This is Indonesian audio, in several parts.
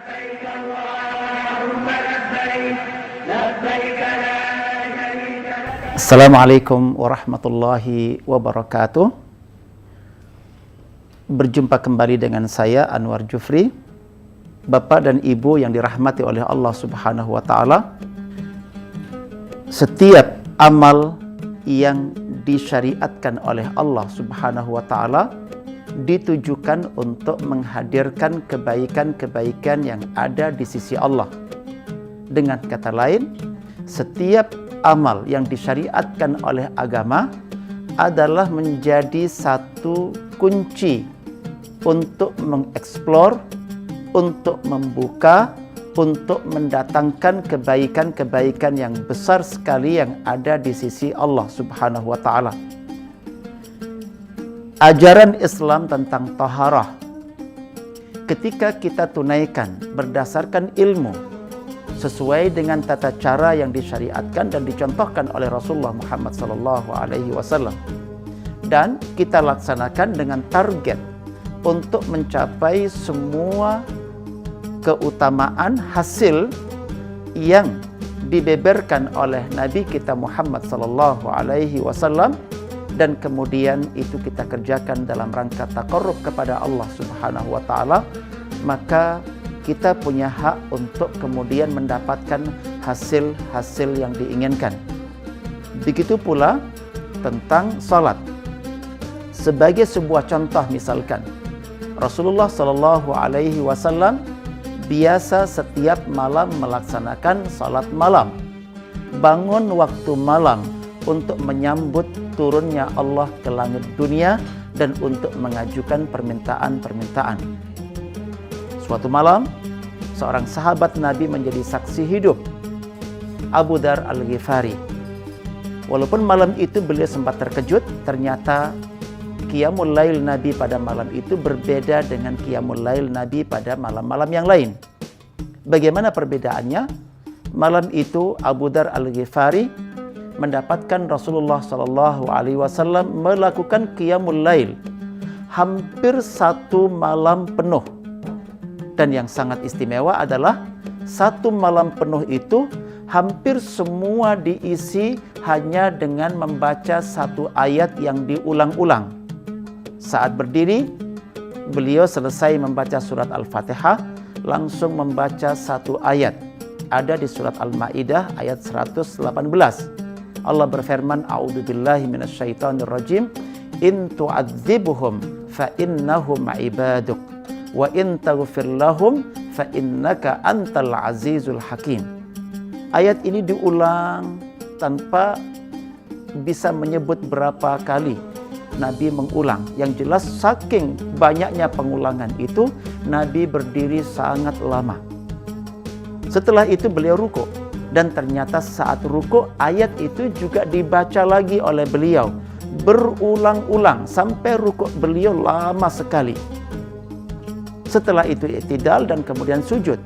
لبيك اللهم لبيك لبيك لا شريك لك. Assalamualaikum warahmatullahi wabarakatuh. Berjumpa kembali dengan saya Anwar Jufri. Bapak dan Ibu yang dirahmati oleh Allah Subhanahu wa taala. Setiap amal yang disyariatkan oleh Allah Subhanahu wa taala ditujukan untuk menghadirkan kebaikan-kebaikan yang ada di sisi Allah. Dengan kata lain, setiap amal yang disyariatkan oleh agama adalah menjadi satu kunci untuk mengeksplor, untuk membuka, untuk mendatangkan kebaikan-kebaikan yang besar sekali yang ada di sisi Allah Subhanahu wa taala. Ajaran Islam tentang taharah, ketika kita tunaikan berdasarkan ilmu sesuai dengan tata cara yang disyariatkan dan dicontohkan oleh Rasulullah Muhammad SAW, dan kita laksanakan dengan target untuk mencapai semua keutamaan hasil yang dibeberkan oleh Nabi kita Muhammad SAW, dan kemudian itu kita kerjakan dalam rangka taqarrub kepada Allah Subhanahu wa taala, maka kita punya hak untuk kemudian mendapatkan hasil-hasil yang diinginkan. Begitu pula tentang salat. Sebagai sebuah contoh, misalkan Rasulullah Shallallahu Alaihi Wasallam biasa setiap malam melaksanakan salat malam, bangun waktu malam untuk menyambut turunnya Allah ke langit dunia dan untuk mengajukan permintaan-permintaan. Suatu malam, seorang sahabat Nabi menjadi saksi hidup, Abu Dzar Al-Ghifari. Walaupun malam itu beliau sempat terkejut, ternyata Qiyamul Lail Nabi pada malam itu berbeda dengan Qiyamul Lail Nabi pada malam-malam yang lain. Bagaimana perbedaannya? Malam itu Abu Dzar Al-Ghifari mendapatkan Rasulullah SAW melakukan Qiyamul Lail hampir satu malam penuh. Dan yang sangat istimewa adalah satu malam penuh itu hampir semua diisi hanya dengan membaca satu ayat yang diulang-ulang. Saat berdiri, beliau selesai membaca surat Al-Fatihah, langsung membaca satu ayat. Ada di surat Al-Maidah ayat 118. Allah berfirman, A'udzubillahi minasyaitonirrajim, in tu'adzibuhum fa innahum ibaduk wa in taghfir lahum fa innaka antal azizul hakim. Ayat ini diulang tanpa bisa menyebut berapa kali Nabi mengulang. Yang jelas saking banyaknya pengulangan itu, Nabi berdiri sangat lama. Setelah itu beliau rukuk. Dan ternyata saat rukuk, ayat itu juga dibaca lagi oleh beliau berulang-ulang sampai rukuk beliau lama sekali. Setelah itu i'tidal dan kemudian sujud.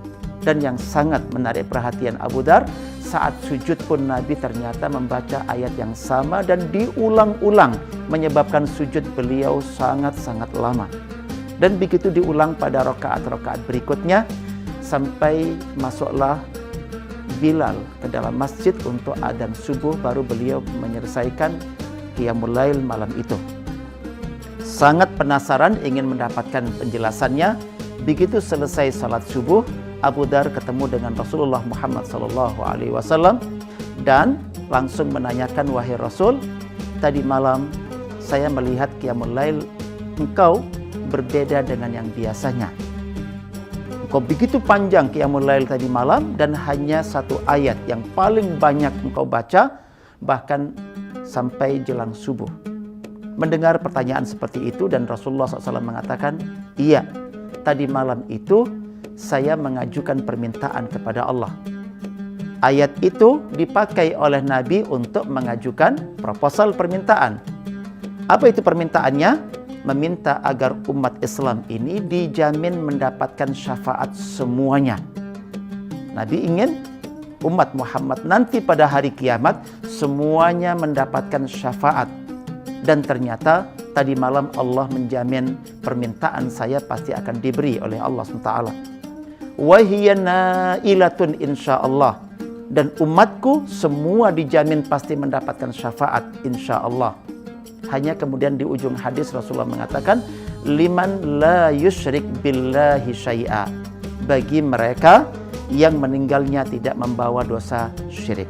Dan yang sangat menarik perhatian Abu Dzar, saat sujud pun Nabi ternyata membaca ayat yang sama dan diulang-ulang, menyebabkan sujud beliau sangat-sangat lama. Dan begitu diulang pada rakaat-rakaat berikutnya, sampai masuklah Bilal ke dalam masjid untuk adzan subuh, baru beliau menyelesaikan Qiyamul Lail malam itu. Sangat penasaran ingin mendapatkan penjelasannya. Begitu selesai salat subuh, Abu Dzar ketemu dengan Rasulullah Muhammad SAW dan langsung menanyakan, wahai Rasul, tadi malam saya melihat Qiyamul Lail engkau berbeda dengan yang biasanya. Engkau begitu panjang Qiyamul Lail tadi malam dan hanya satu ayat yang paling banyak engkau baca, bahkan sampai jelang subuh. Mendengar pertanyaan seperti itu dan Rasulullah SAW mengatakan, iya, tadi malam itu saya mengajukan permintaan kepada Allah. Ayat itu dipakai oleh Nabi untuk mengajukan proposal permintaan. Apa itu permintaannya? Meminta agar umat Islam ini dijamin mendapatkan syafaat semuanya. Nabi ingin umat Muhammad nanti pada hari kiamat semuanya mendapatkan syafaat. Dan ternyata tadi malam Allah menjamin permintaan saya pasti akan diberi oleh Allah SWT. wa hiya nailatun insyaallah, dan umatku semua dijamin pasti mendapatkan syafaat insyaallah. Hanya kemudian di ujung hadis Rasulullah mengatakan, liman la yusyrik billahi syai'a, bagi mereka yang meninggalnya tidak membawa dosa syirik.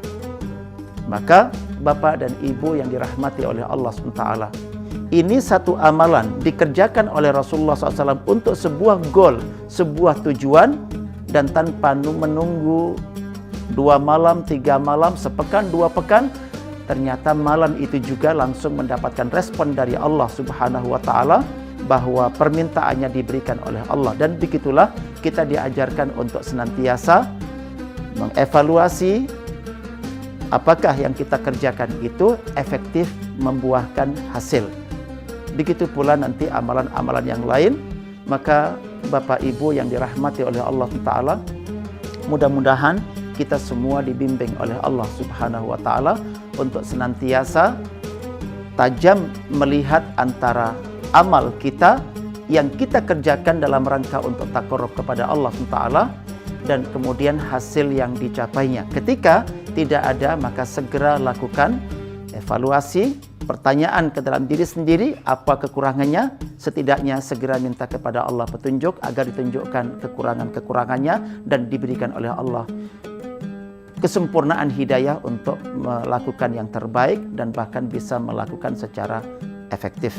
Maka Bapak dan Ibu yang dirahmati oleh Allah SWT, ini satu amalan dikerjakan oleh Rasulullah SAW untuk sebuah goal, sebuah tujuan, dan tanpa menunggu 2 malam, 3 malam, sepekan, 2 pekan, ternyata malam itu juga langsung mendapatkan respon dari Allah Subhanahu wa Ta'ala, bahwa permintaannya diberikan oleh Allah. Dan begitulah kita diajarkan untuk senantiasa mengevaluasi apakah yang kita kerjakan itu efektif membuahkan hasil. Begitu pula nanti amalan-amalan yang lain. Maka Bapak Ibu yang dirahmati oleh Allah Ta'ala, mudah-mudahan kita semua dibimbing oleh Allah Subhanahu wa Ta'ala untuk senantiasa tajam melihat antara amal kita yang kita kerjakan dalam rangka untuk taqarrub kepada Allah Ta'ala dan kemudian hasil yang dicapainya. Ketika tidak ada, maka segera lakukan evaluasi, pertanyaan ke dalam diri sendiri, apa kekurangannya, setidaknya segera minta kepada Allah petunjuk agar ditunjukkan kekurangan-kekurangannya dan diberikan oleh Allah kesempurnaan hidayah untuk melakukan yang terbaik dan bahkan bisa melakukan secara efektif.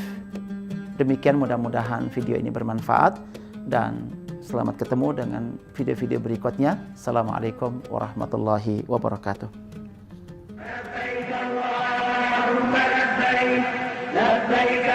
Demikian, mudah-mudahan video ini bermanfaat dan selamat ketemu dengan video-video berikutnya. Assalamualaikum warahmatullahi wabarakatuh. لبيك